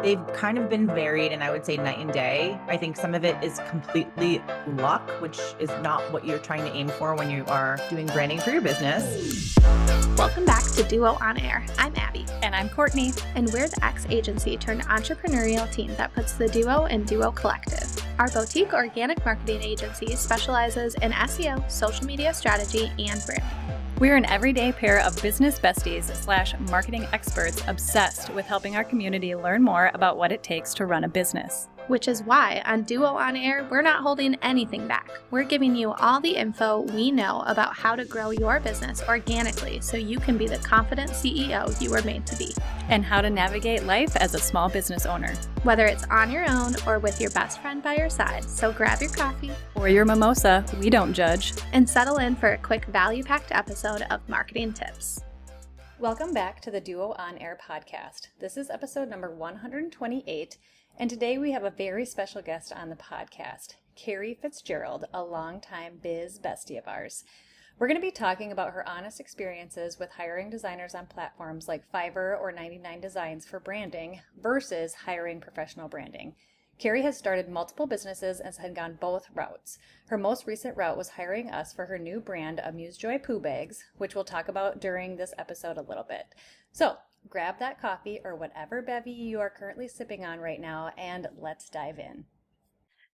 They've kind of been varied, and I would say night and day. I think some of it is completely luck, which is not what you're trying to aim for when you are doing branding for your business. Welcome back to Duo On Air. I'm Abby. And I'm Courtney. And we're the ex-agency turned entrepreneurial team that puts the Duo in Duo Collective. Our boutique organic marketing agency specializes in SEO, social media strategy, and branding. We're an everyday pair of business besties / marketing experts obsessed with helping our community learn more about what it takes to run a business. Which is why on Duo On Air, we're not holding anything back. We're giving you all the info we know about how to grow your business organically so you can be the confident CEO you were made to be. And how to navigate life as a small business owner. Whether it's on your own or with your best friend by your side, so grab your coffee or your mimosa, we don't judge. And settle in for a quick value-packed episode of Marketing Tips. Welcome back to the Duo On Air podcast. This is episode number 128. And today we have a very special guest on the podcast, Kerrie Fitzgerald, a longtime biz bestie of ours. We're going to be talking about her honest experiences with hiring designers on platforms like Fiverr or 99 Designs for branding versus hiring professional branding. Kerrie has started multiple businesses and has gone both routes. Her most recent route was hiring us for her new brand, Amuse Joy Poo Bags, which we'll talk about during this episode a little bit. So, grab that coffee or whatever bevy you are currently sipping on right now, and let's dive in.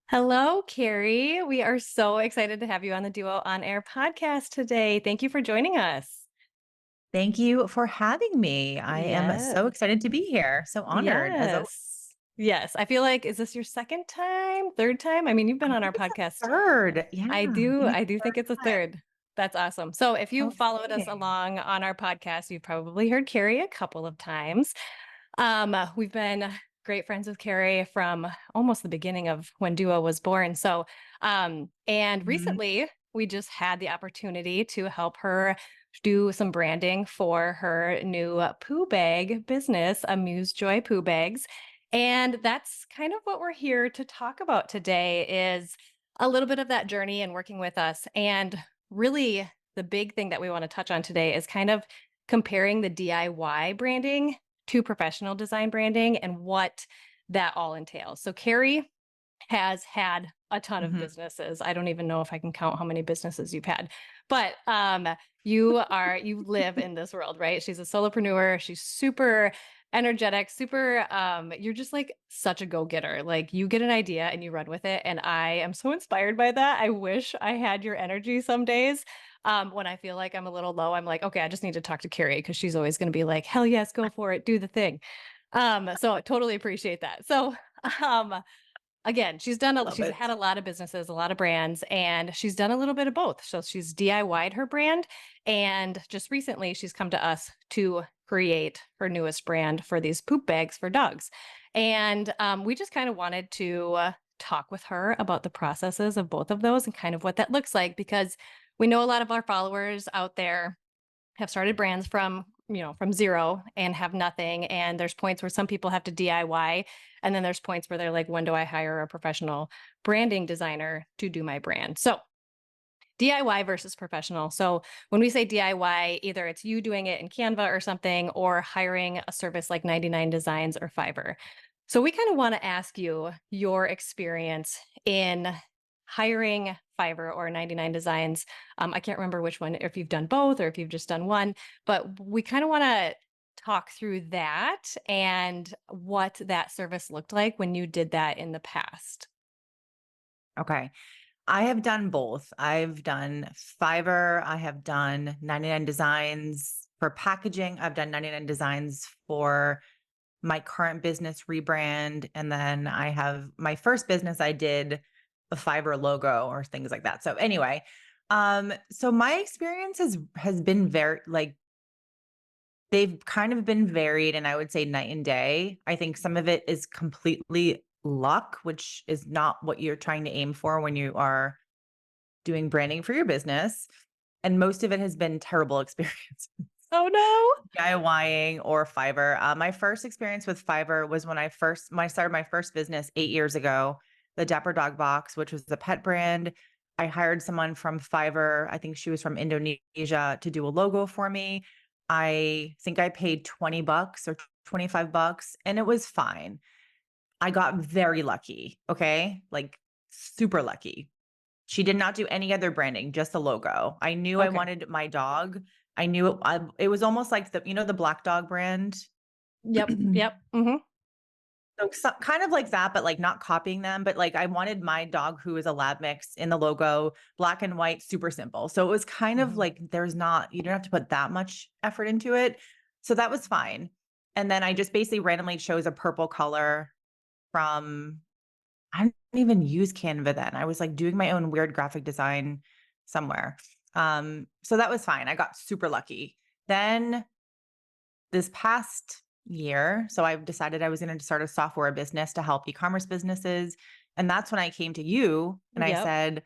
Hello, Kerrie. We are so excited to have you on the Duo On Air podcast today. Thank you for joining us. Thank you for having me. I am so excited to be here. So honored. Yes. I feel like, is this your second time, third time? I mean, you've been on our podcast. Third. Yeah. I do think it's a third. That's awesome. So if you followed us exciting. along on our podcast, you've probably heard Kerrie a couple of times. We've been great friends with Kerrie from almost the beginning of when Duo was born. So, and recently we just had the opportunity to help her do some branding for her new poo bag business, Amuse Joy Poo Bags. And that's kind of what we're here to talk about today, is a little bit of that journey and working with us. And really the big thing that we want to touch on today is kind of comparing the DIY branding to professional design branding and what that all entails. So Kerrie has had a ton of businesses. I don't even know if I can count how many businesses you've had, but you live in this world, right? She's a solopreneur. She's super energetic, super, you're just like such a go-getter. Like you get an idea and you run with it. And I am so inspired by that. I wish I had your energy some days. When I feel like I'm a little low, I'm like, okay, I just need to talk to Kerrie because she's always going to be like, hell yes, go for it. Do the thing. So I totally appreciate that. So, again, she's had a lot of businesses, a lot of brands, and she's done a little bit of both. So she's DIY'd her brand, and just recently she's come to us to create her newest brand for these poop bags for dogs. And we just kind of wanted to talk with her about the processes of both of those and kind of what that looks like, because we know a lot of our followers out there have started brands from zero and have nothing. And there's points where some people have to DIY. And then there's points where they're like, when do I hire a professional branding designer to do my brand? So DIY versus professional. So when we say DIY, either it's you doing it in Canva or something, or hiring a service like 99 Designs or Fiverr. So we kind of want to ask you your experience in hiring Fiverr or 99 Designs. I can't remember which one, if you've done both or if you've just done one, but we kind of want to talk through that and what that service looked like when you did that in the past. Okay. I have done both. I've done Fiverr. I have done 99 Designs for packaging. I've done 99 Designs for my current business rebrand. And then I have my first business, I did a Fiverr logo or things like that. So anyway, so my experience has been very, like, they've kind of been varied, and I would say night and day. I think some of it is completely luck, which is not what you're trying to aim for when you are doing branding for your business. And most of it has been terrible experiences. Oh no. DIYing or Fiverr. My first experience with Fiverr was when I started my first business 8 years ago, the Dapper Dog Box, which was a pet brand. I hired someone from Fiverr. I think she was from Indonesia to do a logo for me. I think I paid $20 or $25, and it was fine. I got very lucky. Okay. Like super lucky. She did not do any other branding, just the logo. I knew I Okay. wanted my dog. I knew it was almost like the black dog brand. Yep. Yep. Hmm. So kind of like that, but like not copying them. But like I wanted my dog, who is a lab mix, in the logo, black and white, super simple. So it was kind of like you don't have to put that much effort into it. So that was fine. And then I just basically randomly chose a purple color from, I didn't even use Canva then. I was like doing my own weird graphic design somewhere. So that was fine. I got super lucky. Then this past year, so I've decided I was going to start a software business to help e-commerce businesses. And that's when I came to you and I Yep. said,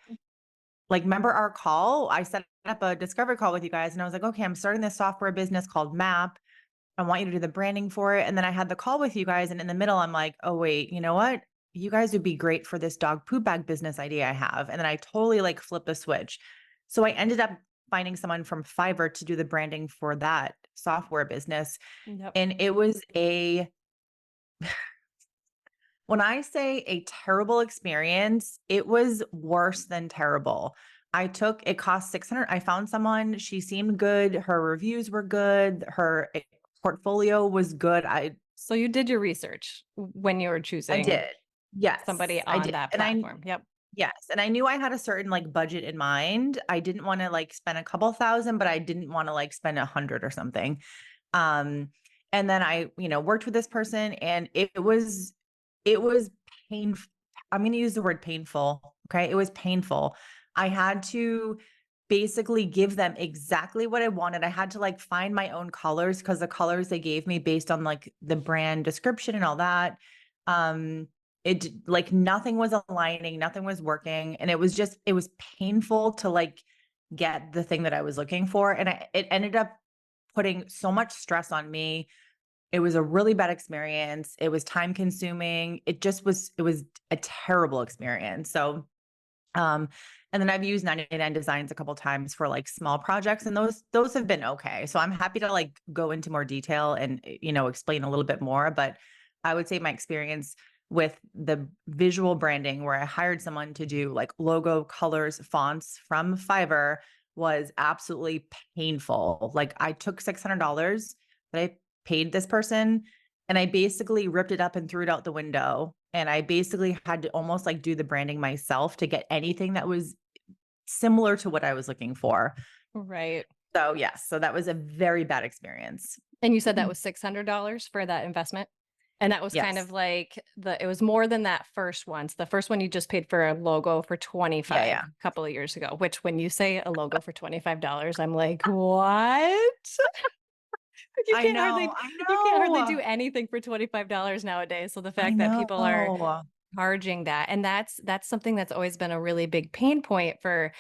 like, remember our call? I set up a discovery call with you guys and I was like, okay, I'm starting this software business called Map. I want you to do the branding for it. And then I had the call with you guys. And in the middle, I'm like, oh, wait, you know what? You guys would be great for this dog poop bag business idea I have. And then I totally like flipped the switch. So I ended up finding someone from Fiverr to do the branding for that software business. Yep. And it was when I say a terrible experience, it was worse than terrible. It cost 600. I found someone, she seemed good. Her reviews were good. Her portfolio was good. So you did your research when you were I choosing did. Yes, somebody I on did. that And platform. Yep. yes. And I knew I had a certain like budget in mind. I didn't want to like spend a couple thousand, but I didn't want to like spend 100 or something. Um, and then I, worked with this person and it was painful. I'm going to use the word painful. Okay. It was painful. I had to basically give them exactly what I wanted. I had to like find my own colors because the colors they gave me based on like the brand description and all that. Um, like nothing was aligning, nothing was working. And it was painful to like get the thing that I was looking for. And it ended up putting so much stress on me. It was a really bad experience. It was time consuming. It was a terrible experience. So, um, and then I've used 99 Designs a couple times for like small projects and those have been okay. So I'm happy to like go into more detail and, explain a little bit more, but I would say my experience with the visual branding where I hired someone to do like logo, colors, fonts from Fiverr was absolutely painful. Like I took $600 that I paid this person and I basically ripped it up and threw it out the window. And I basically had to almost like do the branding myself to get anything that was similar to what I was looking for. Right. So yes, so that was a very bad experience. And you said that was $600 for that investment? And that was kind Yes. of like it was more than that first one. So the first one you just paid for a logo for Yeah, 25 yeah. a couple of years ago, which when you say a logo for $25, I'm like, what? You I can't hardly know. I you can't hardly do know. anything for $25 nowadays. So the I fact that people are know. charging that, and that's something that's always been a really big pain point for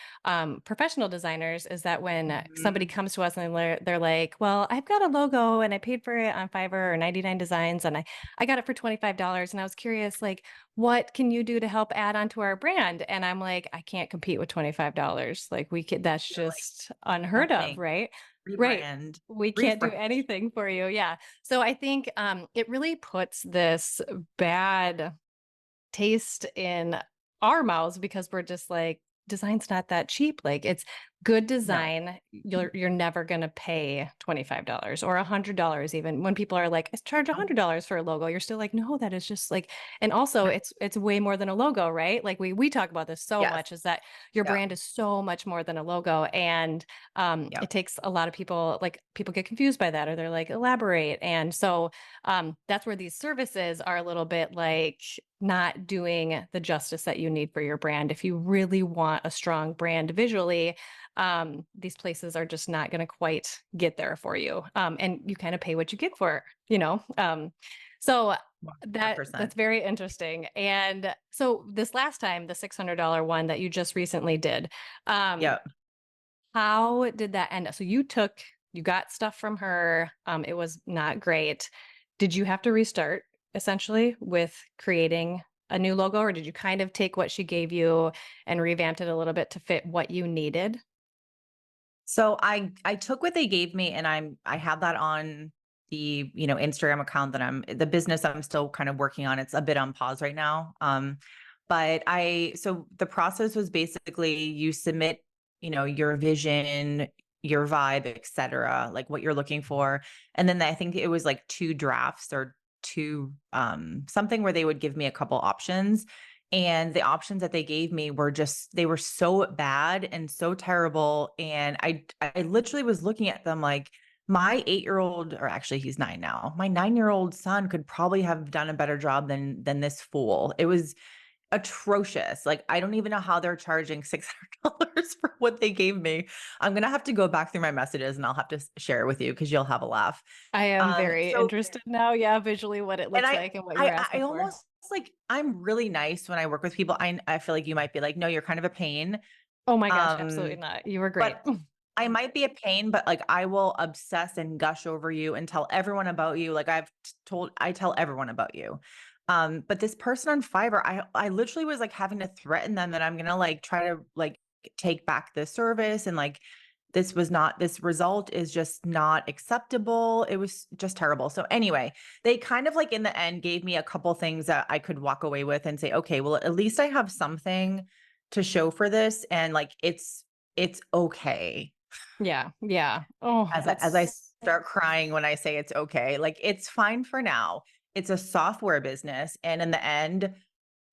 professional designers, is that when somebody Mhm. comes to us and they're like, well, I've got a logo and I paid for it on Fiverr or 99 Designs and I got it for $25, and I was curious, like, what can you do to help add on to our brand? And I'm like, I can't compete with $25. Like, that's You're like just unheard of, nothing. right? Right. Rebrand. We can't do Refresh. anything for you. Yeah. So I think it really puts this bad taste in our mouths because we're just like, design's not that cheap. Like, it's good No. design. You're never gonna pay $25 or $100 even when people are like, I charge Nope. $100 for a logo. You're still like, no, that is just like, and also it's way more than a logo, right? Like we talk about this so Yes. much, is that your Yep. brand is so much more than a logo. And Yep. it takes a lot of people, like people get confused by that, or they're like, elaborate. And so that's where these services are a little bit like not doing the justice that you need for your brand. If you really want a strong brand visually, these places are just not going to quite get there for you. And you kind of pay what you get for it, you know? So that's 100%. very interesting. And so this last time, the $600 one that you just recently did, um, Yep. how did that end up? So you got stuff from her. It was not great. Did you have to restart essentially with creating a new logo, or did you kind of take what she gave you and revamped it a little bit to fit what you needed? So I took what they gave me and I have that on the, Instagram account that the business I'm still kind of working on. It's a bit on pause right now. So the process was basically you submit, your vision, your vibe, etc., like what you're looking for. And then I think it was like two drafts or two, something where they would give me a couple options. And the options that they gave me they were so bad and so terrible. And I literally was looking at them like my 8-year-old, or actually he's 9 now, my 9-year-old son could probably have done a better job than this fool. It was atrocious. Like, I don't even know how they're charging $600 for what they gave me. I'm gonna have to go back through my messages and I'll have to share it with you because you'll have a laugh. I am very So interested now. Yeah, visually what it and looks I like and what you were I asking for. almost like I'm really nice when I work with people. I feel like you might be like, "No, you're kind of a pain." Oh my gosh, absolutely Um, not. You were great. but I might be a pain, but like I will obsess and gush over you and tell everyone about you. Like I tell everyone about you. But this person on Fiverr, I literally was like having to threaten them that I'm gonna like try to like take back the service and like this result is just not acceptable. It was just terrible. So anyway, they kind of like in the end gave me a couple things that I could walk away with and say, okay, well, at least I have something to show for this. And like it's okay. Yeah, yeah. Oh, As I start crying when I say it's okay, like it's fine for now. It's a software business. And in the end,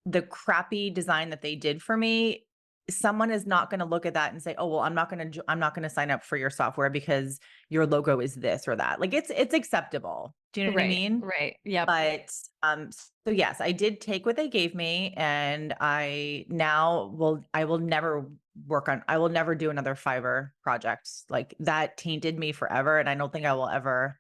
the crappy design that they did for me, someone is not going to look at that and say, "Oh, well, I'm not going to sign up for your software because your logo is this or that." Like it's acceptable. Do you know what I right, mean? right. Yep. But so yes, I did take what they gave me, and I will never I will never do another Fiverr project. Like that tainted me forever, and I don't think I will ever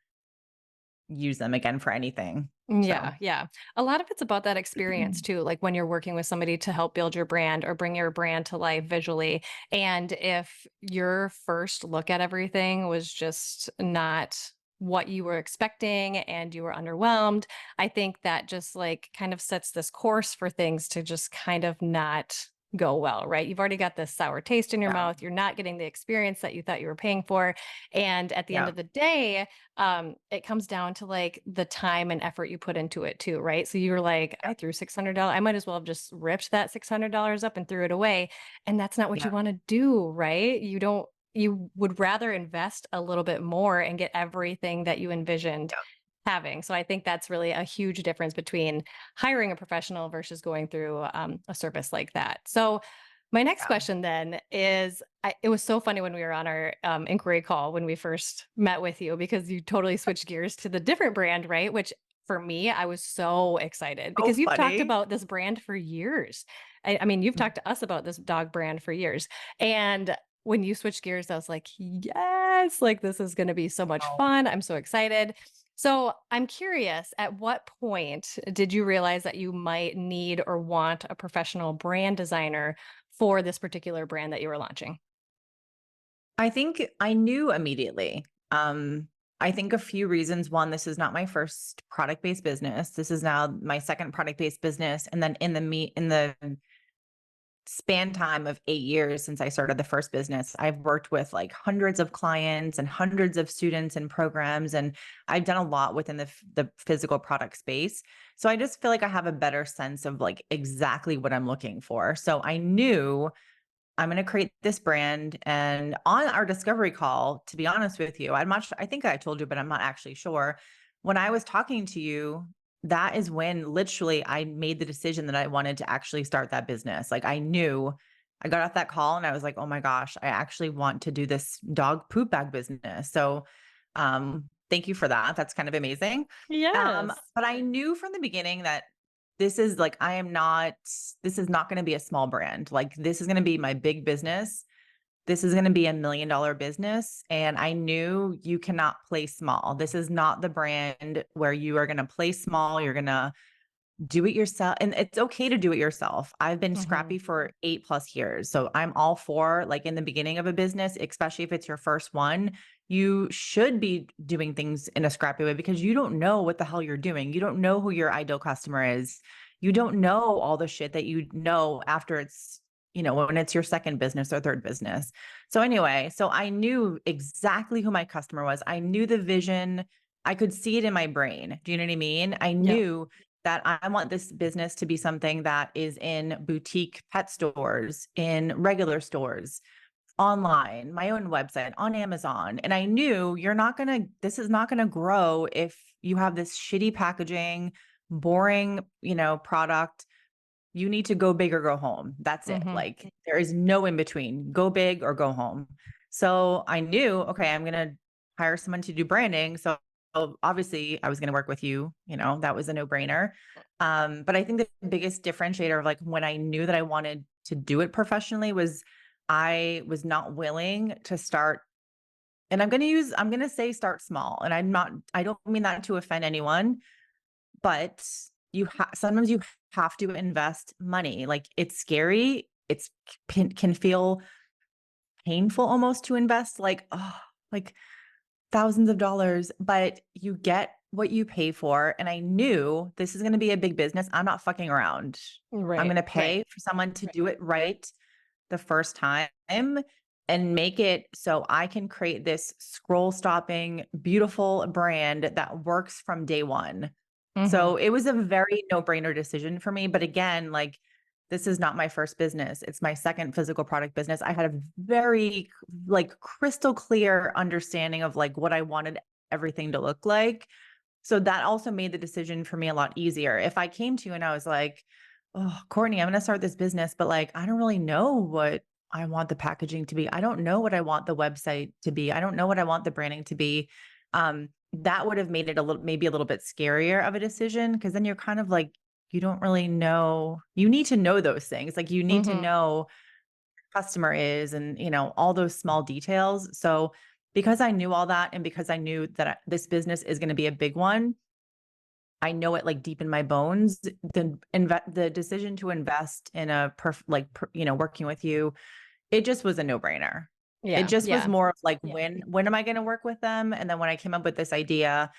use them again for anything. So Yeah, yeah. A lot of it's about that experience too, like when you're working with somebody to help build your brand or bring your brand to life visually. And if your first look at everything was just not what you were expecting and you were underwhelmed, I think that just like kind of sets this course for things to just kind of not go well, right? You've already got this sour taste in your yeah, mouth. You're not getting the experience that you thought you were paying for. And at the end yeah, of the day, it comes down to like the time and effort you put into it too, right? So you were like, yeah, I threw $600. I might as well have just ripped that $600 up and threw it away. And that's not what you yeah, want to do, right? You would rather invest a little bit more and get everything that you envisioned yeah, having. So I think that's really a huge difference between hiring a professional versus going through a service like that. So my next yeah. question then is it was so funny when we were on our inquiry call when we first met with you because you totally switched gears to the different brand, right? Which for me, I was so excited So because you've talked funny. about this brand for years. I mean, you've talked to us about this dog brand for years. And when you switched gears, I was like, yes, like this is going to be so much Oh. fun. I'm so excited. So I'm curious, at what point did you realize that you might need or want a professional brand designer for this particular brand that you were launching? I think I knew immediately. I think a few reasons. One, this is not my first product-based business. This is now my second product-based business. And then in the span time of 8 years since I started the first business, I've worked with like hundreds of clients and hundreds of students and programs. And I've done a lot within the physical product space. So I just feel like I have a better sense of like exactly what I'm looking for. So I knew I'm going to create this brand. And on our discovery call, to be honest with you, I think I told you, but I'm not actually sure. When I was talking to you, that is when literally I made the decision that I wanted to actually start that business. Like I knew I got off that call and I was like, oh my gosh, I actually want to do this dog poop bag business. So, thank you for that. That's kind of amazing. Yes. But I knew from the beginning that this is not going to be a small brand. Like this is going to be my big business. This is going to be $1 million business. And I knew you cannot play small. This is not the brand where you are going to play small. You're going to do it yourself. And it's okay to do it yourself. I've been Hmm. scrappy for 8+ years. So I'm all for like in the beginning of a business, especially if it's your first one, you should be doing things in a scrappy way because you don't know what the hell you're doing. You don't know who your ideal customer is. You don't know all the shit that you know after when it's your second business or third business. So anyway, so I knew exactly who my customer was. I knew the vision I could see it in my brain. Do you know what I mean? I Yep. knew that I want this business to be something that is in boutique pet stores, in regular stores, online, my own website, on Amazon. And I knew this is not gonna grow if you have this shitty packaging, boring, product. You need to go big or go home. That's it. Mhm. Like there is no in between. Go big or go home. So I knew, okay, I'm gonna hire someone to do branding. So obviously I was gonna work with you, that was a no-brainer. But I think the biggest differentiator of like when I knew that I wanted to do it professionally was I was not willing to start, and I'm gonna say start small. And I don't mean that to offend anyone, but sometimes you have to invest money. Like it's scary. Can feel painful almost to invest like thousands of dollars, but you get what you pay for. And I knew this is going to be a big business. I'm not fucking around. I'm going Right. to pay for someone to do it right the first time and make it so I can create this scroll stopping, beautiful brand that works from day one. Mhm. So it was a very no-brainer decision for me. But again, like this is not my first business. It's my second physical product business. I had a very like crystal clear understanding of like what I wanted everything to look like. So that also made the decision for me a lot easier. If I came to you and I was like, "Oh, Courtney, I'm going to start this business, but like I don't really know what I want the packaging to be. I don't know what I want the website to be. I don't know what I want the branding to be." That would have made it maybe a little bit scarier of a decision because then you're kind of like you don't really know. You need to know those things. Like you need to Mhm. know who your customer is and, all those small details. So because I knew all that and because I knew that this business is going to be a big one, I know it like deep in my bones. The decision to invest in working with you, it just was a no-brainer. It Yeah. just was Yeah. more of like, when am I going to work with them? And then when I came up with this idea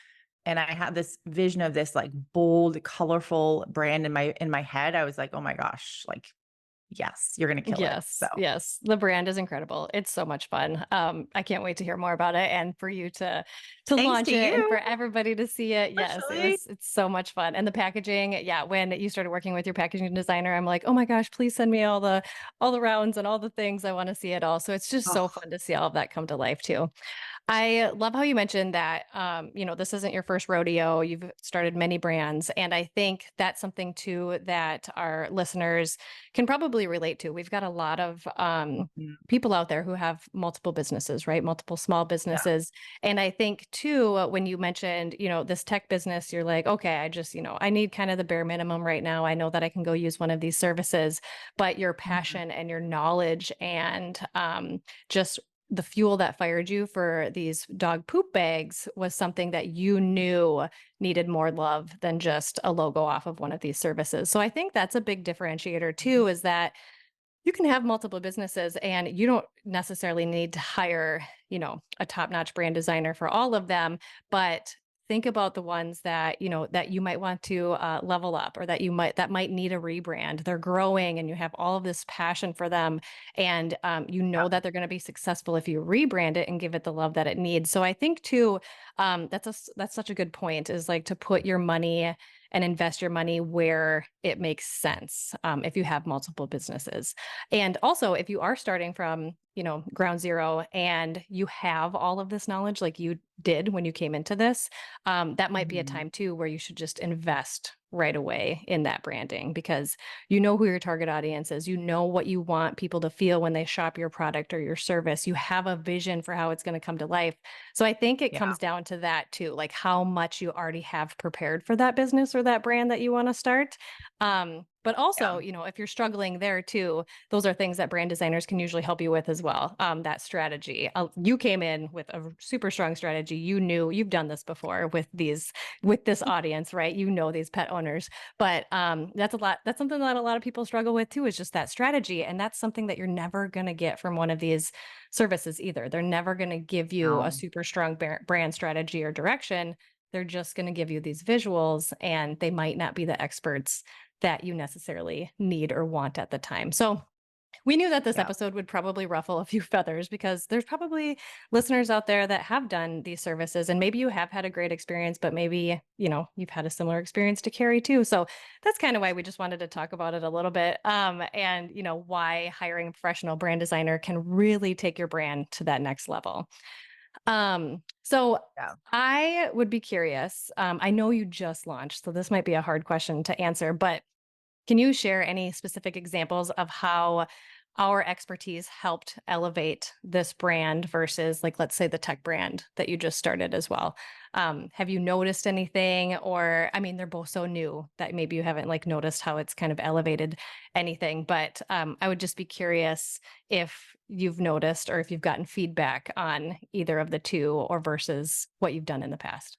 and I had this vision of this like bold, colorful brand in my head, I was like, oh my gosh, like, yes, you're going to kill it. So Yes, yes. The brand is incredible. It's so much fun. I can't wait to hear more about it and for you to thanks launch to it and for you, everybody to see it. Yes, especially. it's so much fun. And the packaging, yeah, when you started working with your packaging designer, I'm like, "Oh my gosh, please send me all the rounds and all the things. I want to see it all." So it's just so Oh, fun to see all of that come to life too. I love how you mentioned that, this isn't your first rodeo. You've started many brands. And I think that's something too that our listeners can probably relate to. We've got a lot of mhm, people out there who have multiple businesses, right? Multiple small yeah. businesses. And I think too, when you mentioned, this tech business, you're like, okay, I need kind of the bare minimum right now. I know that I can go use one of these services, but your Mhm. passion and your knowledge and just the fuel that fired you for these dog poop bags was something that you knew needed more love than just a logo off of one of these services. So I think that's a big differentiator too, is that you can have multiple businesses and you don't necessarily need to hire, a top-notch brand designer for all of them, but think about the ones that, that you might want to level up or that might need a rebrand. They're growing and you have all of this passion for them. And you Yeah. know that they're going to be successful if you rebrand it and give it the love that it needs. So I think too, that's such a good point, is like to put your money and invest your money where it makes sense, if you have multiple businesses. And also, if you are starting from, ground zero and you have all of this knowledge like you did when you came into this, that might be a Mhm. time too where you should just invest right away in that branding, because you know who your target audience is. You know what you want people to feel when they shop your product or your service. You have a vision for how it's going to come to life. So I think it Yeah. comes down to that too, like how much you already have prepared for that business or that brand that you want to start. But Yeah. also, if you're struggling there too, those are things that brand designers can usually help you with as well. That strategy. You came in with a super strong strategy. You knew you've done this before with this audience, right? You know these pet owners, but that's a lot. That's something that a lot of people struggle with too. Is just that strategy, and that's something that you're never gonna get from one of these services either. They're never gonna give you a No. super strong brand strategy or direction. They're just going to give you these visuals, and they might not be the experts that you necessarily need or want at the time. So We knew that this Yeah. episode would probably ruffle a few feathers because there's probably listeners out there that have done these services and maybe you have had a great experience, but maybe, you've had a similar experience to Kerrie too. So that's kind of why we just wanted to talk about it a little bit. And why hiring a professional brand designer can really take your brand to that next level. So Yeah. I would be curious. I know you just launched, so this might be a hard question to answer, but can you share any specific examples of how our expertise helped elevate this brand versus, like, let's say the tech brand that you just started as well? Have you noticed anything? Or, I mean, they're both so new that maybe you haven't like noticed how it's kind of elevated anything. But I would just be curious if you've noticed or if you've gotten feedback on either of the two or versus what you've done in the past.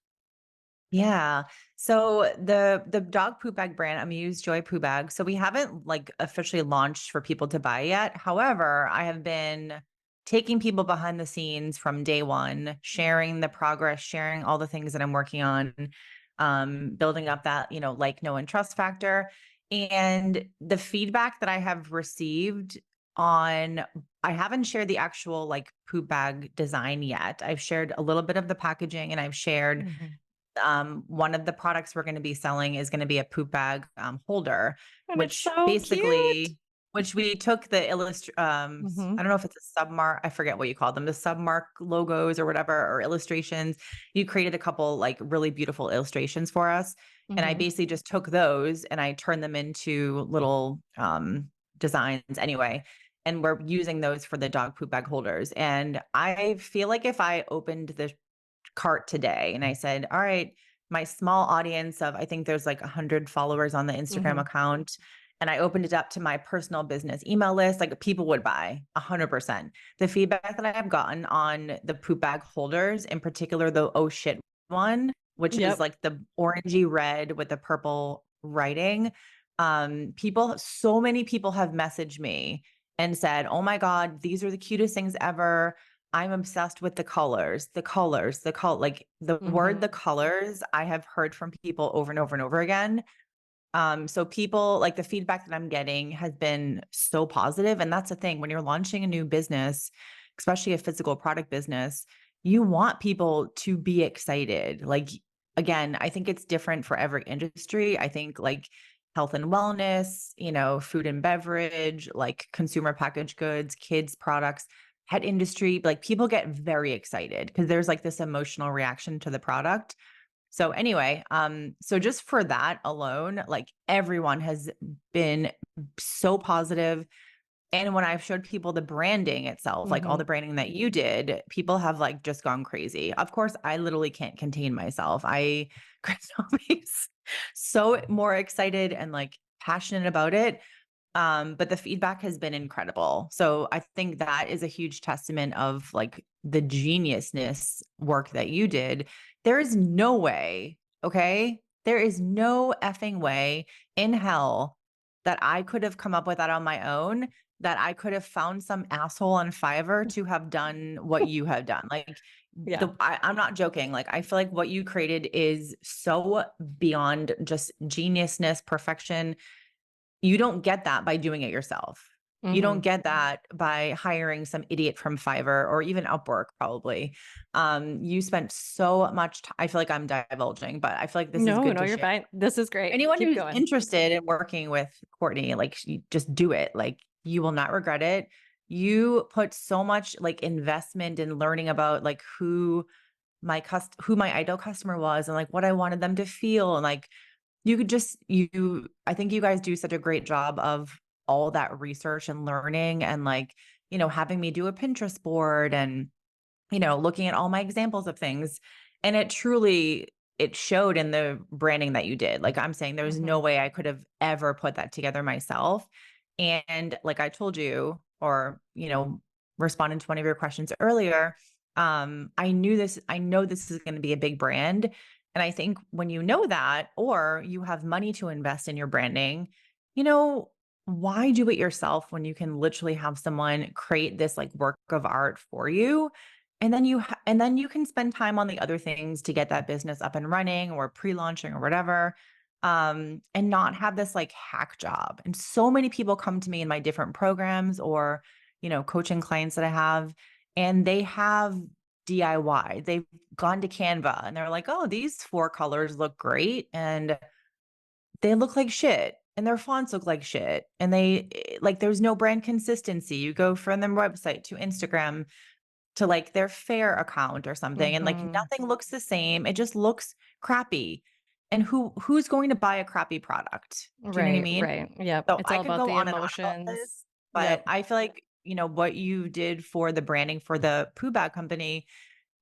Yeah. So the dog poop bag brand, Amuse Joy Poo Bag. So we haven't like officially launched for people to buy yet. However, I have been taking people behind the scenes from day one, sharing the progress, sharing all the things that I'm working on, building up that, like, know, and trust factor. And the feedback that I have received on, I haven't shared the actual like poop bag design yet. I've shared a little bit of the packaging and I've shared Mhm. one of the products we're going to be selling is going to be a poop bag holder, And it's which so cute. basically, which we took the I Hmm. don't know if it's a submark, I forget what you call them, the submark logos or whatever, or illustrations. You created a couple like really beautiful illustrations for us. And I Hmm. basically just took those and I turned them into little designs anyway. And we're using those for the dog poop bag holders. And I feel like if I opened the cart today and I said, all right, my small audience of, I think there's like 100 followers on the Instagram Hmm. account, and I opened it up to my personal business email list, like people would buy 100%. The feedback that I have gotten on the poop bag holders, in particular, the oh shit one, which is Yep. like the orangey red with the purple writing. So many people have messaged me and said, oh my God, these are the cutest things ever. I'm obsessed with like the word, the Hmm. colors I have heard from people over and over and over again. So people like the feedback that I'm getting has been so positive. And that's the thing when you're launching a new business, especially a physical product business, you want people to be excited. Like, again, I think it's different for every industry. I think like health and wellness, food and beverage, like consumer packaged goods, kids products, pet industry, like people get very excited because there's like this emotional reaction to the product. So anyway, so just for that alone, like everyone has been so positive. And when I've showed people the branding itself, like all Hmm. the branding that you did, people have like just gone crazy. Of course, I literally can't contain myself. I could not be so more excited and like passionate about it. But the feedback has been incredible. So I think that is a huge testament of like the geniusness work that you did. There is no way, okay? There is no effing way in hell that I could have come up with that on my own, that I could have found some asshole on Fiverr to have done what you have done. Like Yeah. I'm not joking. Like I feel like what you created is so beyond just geniusness, perfection. You don't get that by doing it yourself. You don't Hmm. get that by hiring some idiot from Fiverr or even Upwork, probably. You spent so much I feel like I'm divulging, but I feel like this is No, good no, to you're share. fine. This is great. Anyone Keep who's going. interested in working with Courtney, like just do it. Like you will not regret it. You put so much like investment in learning about like who my ideal customer was and like what I wanted them to feel and like you could just I think you guys do such a great job of all that research and learning and like, having me do a Pinterest board and, looking at all my examples of things. And it showed in the branding that you did. Like I'm saying, there's no Hmm. way I could have ever put that together myself. And like I told you, or, responding to one of your questions earlier, I know this is going to be a big brand. And I think when you know that, or you have money to invest in your branding, you know, why do it yourself when you can literally have someone create this like work of art for you? And then and then you can spend time on the other things to get that business up and running or pre-launching or whatever. and not have this like hack job. And so many people come to me in my different programs or, coaching clients that I have, and they have DIY. They've gone to Canva and they're like, oh, these 4 colors look great. And they look like shit. And their fonts look like shit. And like, there's no brand consistency. You go from their website to Instagram to like their Fair account or something, and like Mhm. nothing looks the same. It just looks crappy. And who's going to buy a crappy product? Do you know what I Right, mean? right. Yep. So It's I all could about go the on and on about emotions. this, but Yep. I feel like, what you did for the branding for the poo bag company,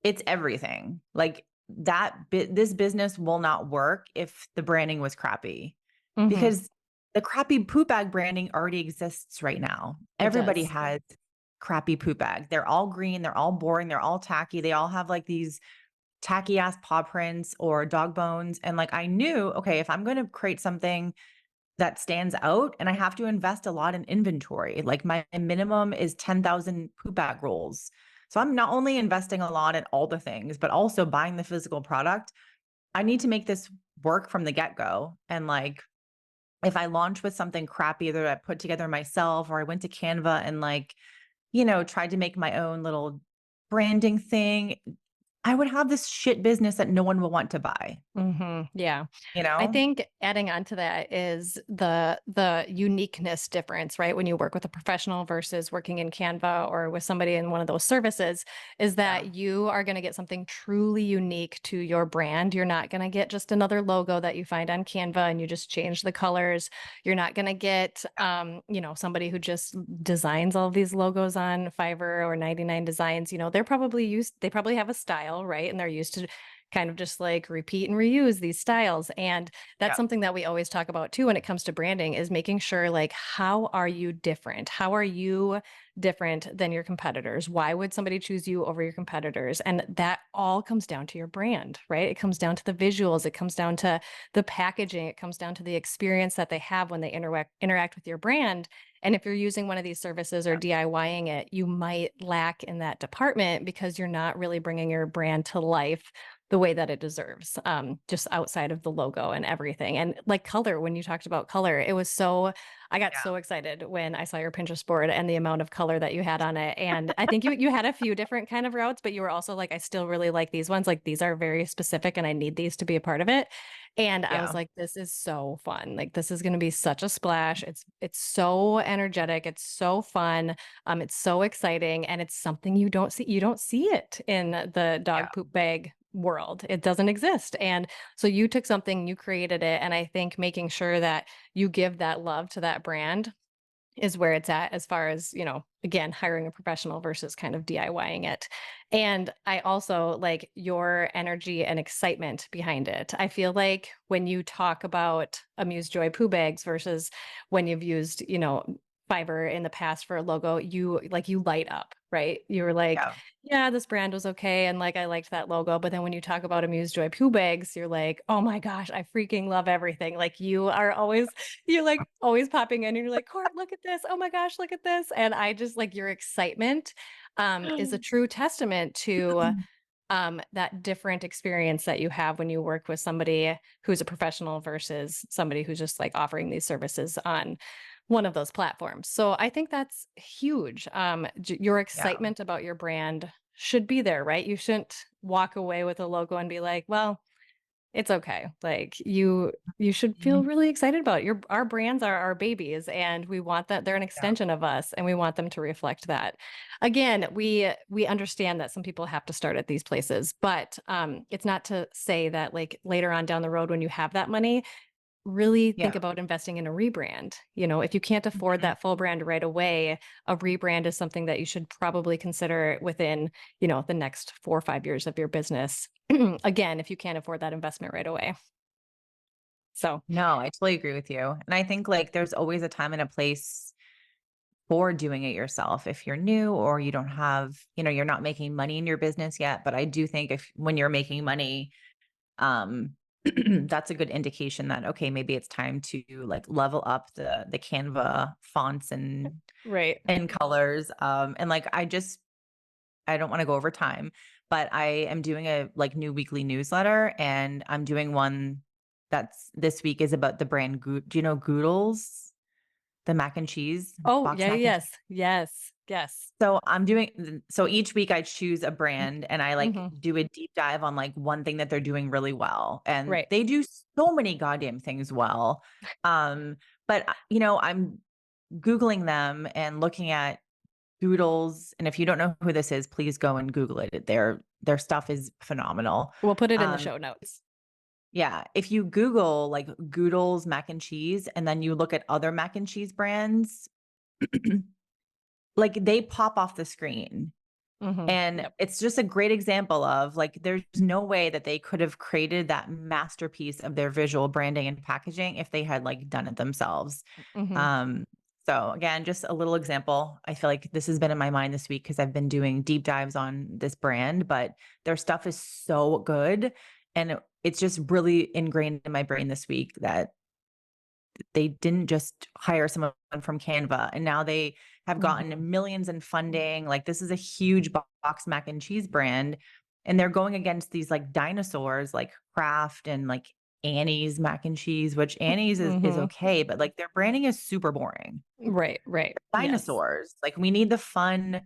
it's everything. Like this business will not work if the branding was crappy, Mhm. because the crappy poop bag branding already exists right now. It Everybody does. has crappy poop bags. They're all green, they're all boring, they're all tacky. They all have like these tacky ass paw prints or dog bones. And like I knew, okay, if I'm going to create something that stands out, and I have to invest a lot in inventory. Like my minimum is 10,000 poop bag rolls. So I'm not only investing a lot in all the things, but also buying the physical product. I need to make this work from the get-go. And like if I launch with something crappy that I put together myself, or I went to Canva and like, tried to make my own little branding thing, I would have this shit business that no one will want to buy, Yeah. you I know? think adding on to that is the uniqueness difference, right? When you work with a professional versus working in Canva or with somebody in one of those services, is Yeah. that you are going to get something truly unique to your brand. You're not going to get just another logo that you find on Canva and you just change the colors. You're not going to get somebody who just designs all of these logos on Fiverr or 99 Designs. They probably have a style, right? And they're used to kind of just like repeat and reuse these styles. And that's Yeah. something that we always talk about too when it comes to branding is making sure like, how are you different? How are you different than your competitors? Why would somebody choose you over your competitors? And that all comes down to your brand, right? It comes down to the visuals, it comes down to the packaging, it comes down to the experience that they have when they interact with your brand. And if you're using one of these services or Yeah. DIYing it, you might lack in that department because you're not really bringing your brand to life the way that it deserves, just outside of the logo and everything. And like color, when you talked about color, I got Yeah. so excited when I saw your Pinterest board and the amount of color that you had on it. And I think you had a few different kind of routes, but you were also like, I still really like these ones. Like these are very specific and I need these to be a part of it. And I was Yeah. like, this is so fun. Like this is going to be such a splash. It's so energetic. It's so fun. It's so exciting. And it's something you don't see. You don't see it in the Yeah. dog poop bag world. It doesn't exist. And so you took something, you created it. And I think making sure that you give that love to that brand is where it's at as far as, again, hiring a professional versus kind of DIYing it. And I also like your energy and excitement behind it. I feel like when you talk about Amuse Joy poo bags versus when you've used, Fiverr in the past for a logo, you light up, right? You were like, Yeah. yeah, this brand was okay. And like, I liked that logo. But then when you talk about Amuse Joy poo bags, you're like, oh my gosh, I freaking love everything. Like you're like always popping in and you're like, Court, look at this. Oh my gosh, look at this. And I just like your excitement is a true testament to that different experience that you have when you work with somebody who's a professional versus somebody who's just like offering these services on one of those platforms. So I think that's huge. Your Yeah. excitement about your brand should be there, right? You shouldn't walk away with a logo and be like, well, it's okay. Like you should feel Mhm. really excited about it. Our brands are our babies and we want that they're an Yeah. extension of us and we want them to reflect that. Again, we understand that some people have to start at these places, but it's not to say that like later on down the road when you have that money, really think Yeah. about investing in a rebrand. If you can't afford Mhm. that full brand right away, a rebrand is something that you should probably consider within, the next 4 or 5 years of your business. Again, if you can't afford that investment right away. So, No, I totally agree with you. And I think like there's always a time and a place for doing it yourself if you're new or you don't have, you're not making money in your business yet. But I do think if when you're making money, um, that's a good indication that okay, maybe it's time to like level up the Canva fonts right. and colors. And like I don't want to go over time, but I am doing a like new weekly newsletter and I'm doing one that's this week is about the brand Do you know Goodles? The mac and cheese, Oh, box yeah, mac and cheese. yes, yes, yes. So I'm doing so each week I choose a brand and I like Mm-hmm. do a deep dive on like one thing that they're doing really well. And Right. they do so many goddamn things well. But you know, I'm Googling them and looking at Doodles. And if you don't know who this is, please go and Google it. Their stuff is phenomenal. We'll put it in the Um, show notes. yeah, if you Google like Goodles mac and cheese and then you look at other mac and cheese brands, like they pop off the screen. Mm-hmm. And Yep. it's just a great example of like, there's no way that they could have created that masterpiece of their visual branding and packaging if they had like done it themselves. Mm-hmm. Um, so again, just a little example. I feel like this has been in my mind this week because I've been doing deep dives on this brand, but their stuff is so good. And it's just really ingrained in my brain this week that they didn't just hire someone from Canva and now they have Mm-hmm. gotten millions in funding. Like this is a huge box mac and cheese brand and they're going against these like dinosaurs like Kraft and like Annie's mac and cheese, which Annie's is Mm-hmm. okay, but like their branding is super boring. Right, right. Yes. Dinosaurs. Like we need the fun,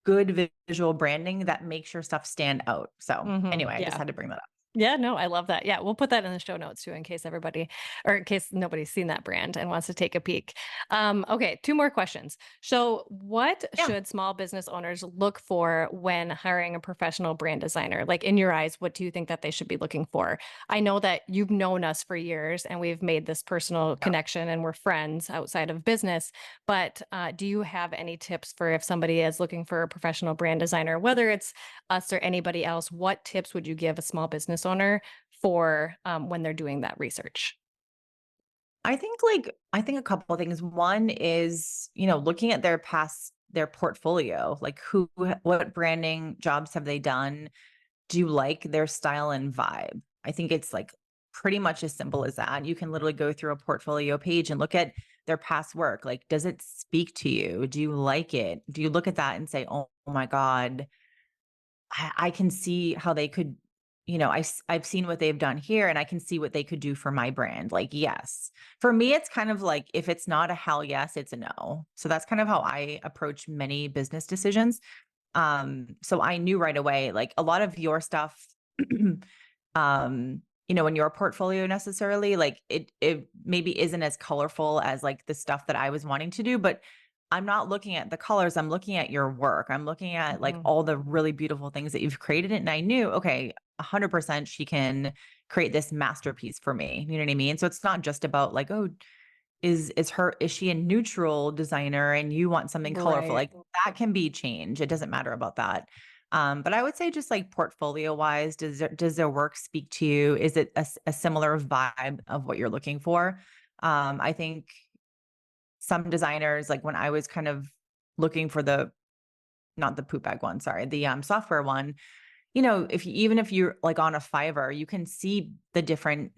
good visual branding that makes your stuff stand out. So Mm-hmm. anyway, I just Yeah. had to bring that up. Yeah, no, I love that. Yeah, we'll put that in the show notes too, in case everybody, or in case nobody's seen that brand and wants to take a peek. Okay, two more questions. So, what Yeah. should small business owners look for when hiring a professional brand designer? Like, in your eyes, what do you think that they should be looking for? I know that you've known us for years and we've made this personal Yeah. connection and we're friends outside of business. But do you have any tips for if somebody is looking for a professional brand designer, whether it's us or anybody else? What tips would you give a small business owner for when they're doing that research? I think a couple of things. One is, you know, looking at their portfolio, like what branding jobs have they done? Do you like their style and vibe? I think it's like pretty much as simple as that. You can literally go through a portfolio page and look at their past work. Like, does it speak to you? Do you like it? Do you look at that and say, oh my God, I can see how they could, you know, I've seen what they've done here and I can see what they could do for my brand. Like, yes. For me, it's kind of like if it's not a hell yes, it's a no. So that's kind of how I approach many business decisions. So I knew right away, like a lot of your stuff, you know, in your portfolio necessarily, like it maybe isn't as colorful as like the stuff that I was wanting to do, but I'm not looking at the colors. I'm looking at your work. I'm looking at like Mhm. all the really beautiful things that you've created. And I knew, okay, 100% she can create this masterpiece for me. You know what I mean? So it's not just about like, oh, is she a neutral designer and you want something colorful? Right. Like that can be changed. It doesn't matter about that. But I would say just like portfolio wise, does their work speak to you? Is it a similar vibe of what you're looking for? I think some designers, like when I was kind of looking for not the poop bag one, sorry, the software one, you know, even if you're like on a Fiverr, you can see the different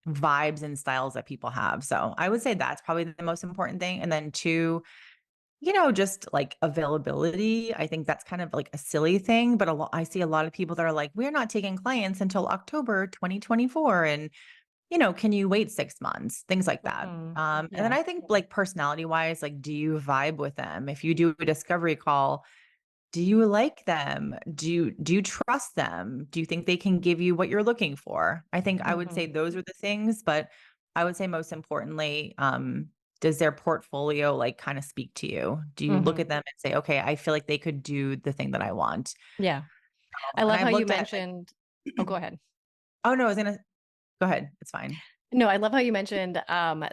vibes and styles that people have. So I would say that's probably the most important thing. And then two, you know, just like availability. I think that's kind of like a silly thing, but I see a lot of people that are like, we're not taking clients until October 2024. And, you know, can you wait 6 months? Things like that. Mhm. And then Yeah. I think like personality wise, like, do you vibe with them? If you do a discovery call, do you like them? Do you trust them? Do you think they can give you what you're looking for? I think I would say Mhm. those are the things, but I would say most importantly, does their portfolio like kind of speak to you? Do you look Mhm. at them and say, okay, I feel like they could do the thing that I want? Yeah. I And love how I've you looked at like, mentioned. Oh, go ahead. oh no, I was gonna go ahead. It's fine. No, I love how you mentioned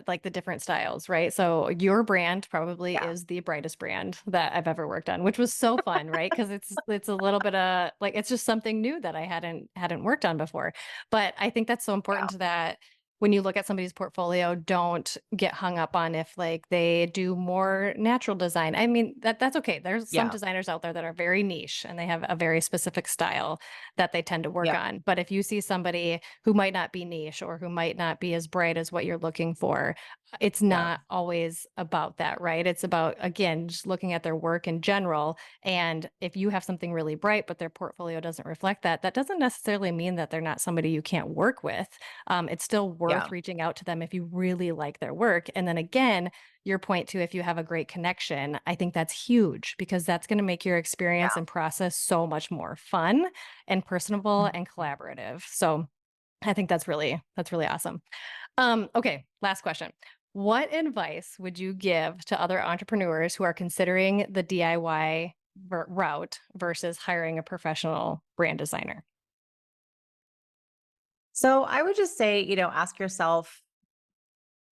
like the different styles, right? So your brand probably Yeah. is the brightest brand that I've ever worked on, which was so fun, right? Because it's a little bit of like it's just something new that I hadn't worked on before. But I think that's so Yeah. important that when you look at somebody's portfolio, don't get hung up on if like they do more natural design. I mean, that's okay. There's some Yeah. designers out there that are very niche and they have a very specific style that they tend to work Yeah. on. But if you see somebody who might not be niche or who might not be as bright as what you're looking for, it's Yeah. not always about that, right? It's about, again, just looking at their work in general. And if you have something really bright, but their portfolio doesn't reflect that, that doesn't necessarily mean that they're not somebody you can't work with. It's still worth Yeah. reaching out to them if you really like their work. And then again, your point too, if you have a great connection, I think that's huge because that's going to make your experience Yeah. and process so much more fun and personable Mhm. and collaborative. So I think that's really awesome. Okay, last question. What advice would you give to other entrepreneurs who are considering the DIY route versus hiring a professional brand designer? So I would just say, ask yourself,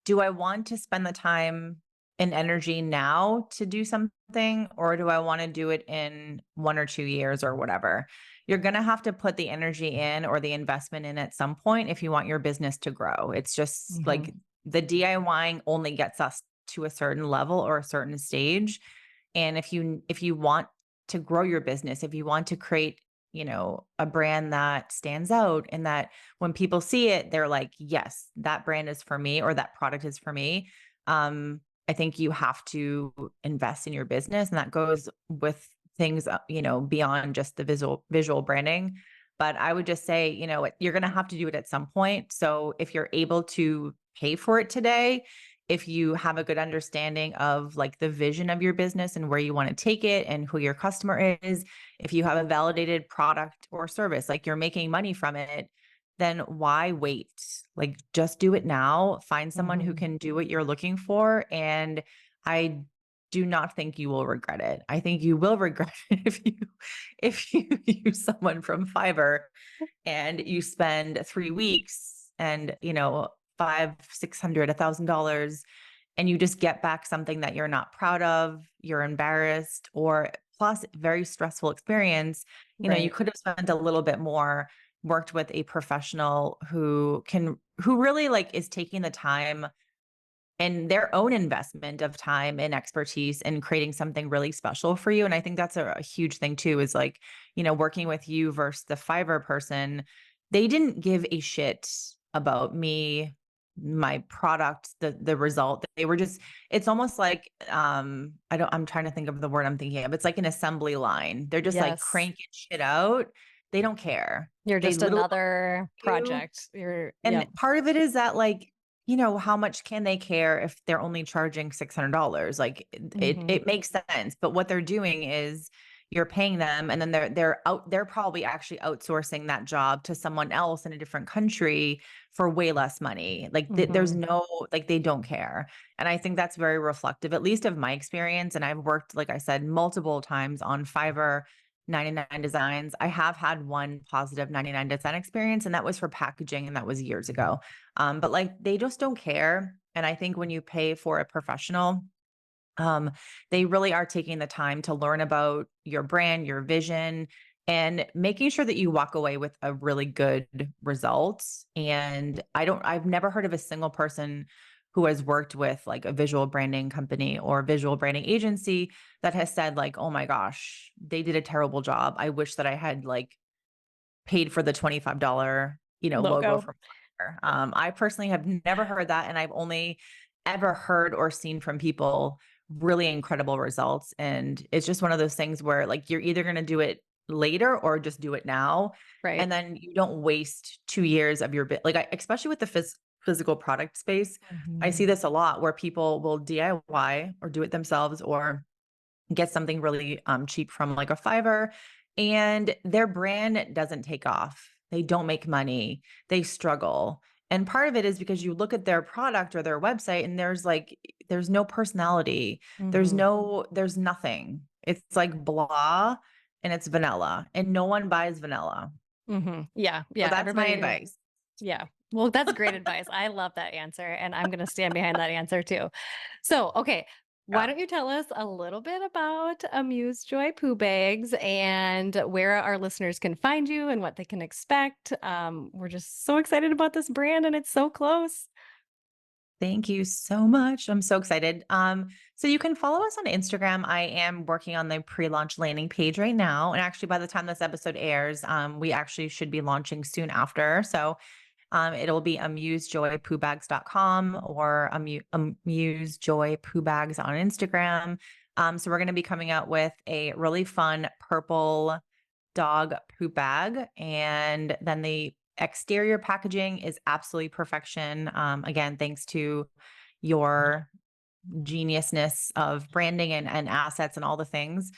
do I want to spend the time and energy now to do something, or do I want to do it in 1 or 2 years or whatever? You're going to have to put the energy in or the investment in at some point if you want your business to grow. It's just Hmm. like the DIYing only gets us to a certain level or a certain stage. And if you want to grow your business, if you want to create, a brand that stands out and that when people see it, they're like, yes, that brand is for me or that product is for me. I think you have to invest in your business. And that goes with things, beyond just the visual branding. But I would just say, you're going to have to do it at some point. So if you're able to pay for it today, if you have a good understanding of like the vision of your business and where you want to take it and who your customer is, if you have a validated product or service, like you're making money from it, then why wait? Like just do it now. Find someone who Hmm. can do what you're looking for. And I do not think you will regret it. I think you will regret it if you use someone from Fiverr and you spend 3 weeks and five, 600, $1,000, and you just get back something that you're not proud of, you're embarrassed, or plus very stressful experience. You Right. could have spent a little bit more, worked with a professional who really like is taking the time and their own investment of time and expertise in creating something really special for you. And I think that's a huge thing too, is like, working with you versus the Fiverr person. They didn't give a shit about me, my product, the result. They were just, it's almost like I'm trying to think of the word I'm thinking of. It's like an assembly line. They're just like Yes. cranking shit out. They don't care. You're They just literally another you. project. You're, And yep. part of it is that, like, how much can they care if they're only charging $600? Like Hmm. it makes sense. But what they're doing is you're paying them and then they're probably actually outsourcing that job to someone else in a different country for way less money. Like there's Hmm. no, like they don't care. And I think that's very reflective, at least of my experience. And I've worked, like I said, multiple times on Fiverr 99 designs. I have had one positive 99 design experience, and that was for packaging, and that was years ago. But like they just don't care. And I think when you pay for a professional, um, they really are taking the time to learn about your brand, your vision, and making sure that you walk away with a really good result. And I've never heard of a single person who has worked with like a visual branding company or visual branding agency that has said like, "Oh my gosh, they did a terrible job. I wish that I had like paid for the $25, logo Logo. from Fiverr." I personally have never heard that, and I've only ever heard or seen from people really incredible results. And it's just one of those things where like you're either going to do it later or just do it now, Right. and then you don't waste 2 years of your bit. Like especially with the physical product space, I see Hmm. this a lot where people will DIY or do it themselves or get something really cheap from like a Fiverr, and their brand doesn't take off. They don't make money. They struggle. And part of it is because you look at their product or their website and there's no personality. Hmm. There's nothing. It's like blah and it's vanilla and no one buys vanilla. Hmm. Yeah. So Yeah. that's my Everybody. advice. Yeah. Well, that's great advice. I love that answer, and I'm going to stand behind that answer too. So, okay, why Yeah. don't you tell us a little bit about Amuse Joy Poo Bags and where our listeners can find you and what they can expect? We're just so excited about this brand, and it's so close. Thank you so much. I'm so excited. So you can follow us on Instagram. I am working on the pre-launch landing page right now. And actually, by the time this episode airs, we actually should be launching soon after. So It'll be amusejoypoobags.com or amusejoypoobags on Instagram. So we're going to be coming out with a really fun purple dog poop bag. And then the exterior packaging is absolutely perfection. Again, thanks to your geniusness of branding and assets and all the things.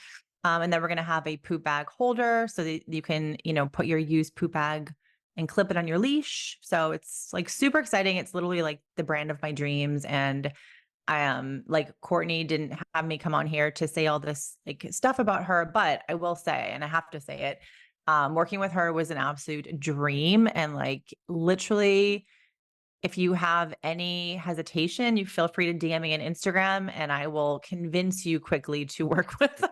And then we're going to have a poop bag holder so that you can, put your used poop bag and clip it on your leash. So it's like super exciting. It's literally like the brand of my dreams. And I like Courtney didn't have me come on here to say all this like stuff about her, but I will say, and I have to say it, working with her was an absolute dream. And like literally, if you have any hesitation, you feel free to DM me on Instagram and I will convince you quickly to work with her.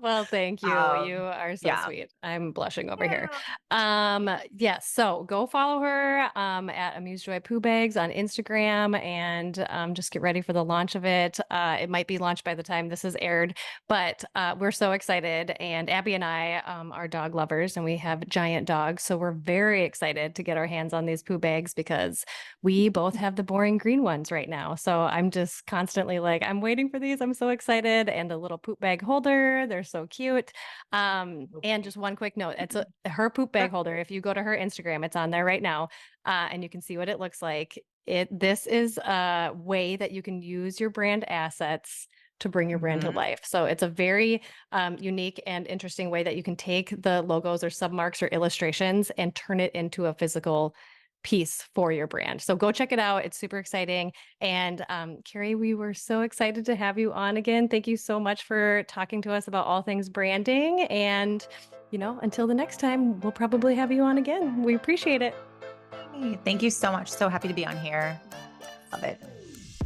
Well, thank you. You are so Yeah. sweet. I'm blushing over here. Yeah. Yes. So go follow her at Amuse Joy Poo Bags on Instagram and just get ready for the launch of it. It might be launched by the time this is aired, but we're so excited. And Abby and I are dog lovers and we have giant dogs. So we're very excited to get our hands on these poo bags because we both have the boring green ones right now. So I'm just constantly like, I'm waiting for these. I'm so excited. And the little poop bag holder. They're so cute. And just one quick note, it's her poop bag holder. If you go to her Instagram, it's on there right now. And you can see what it looks like. This is a way that you can use your brand assets to bring your brand to life. So it's a very unique and interesting way that you can take the logos or submarks or illustrations and turn it into a physical piece for your brand. So go check it out. It's super exciting. And Kerrie, we were so excited to have you on again. Thank you so much for talking to us about all things branding. And, until the next time, we'll probably have you on again. We appreciate it. Hey, thank you so much. So happy to be on here. Love it.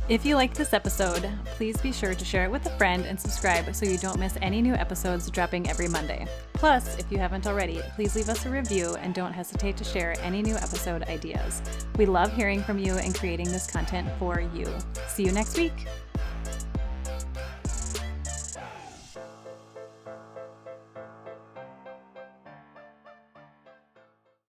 If you liked this episode, please be sure to share it with a friend and subscribe so you don't miss any new episodes dropping every Monday. Plus, if you haven't already, please leave us a review and don't hesitate to share any new episode ideas. We love hearing from you and creating this content for you. See you next week.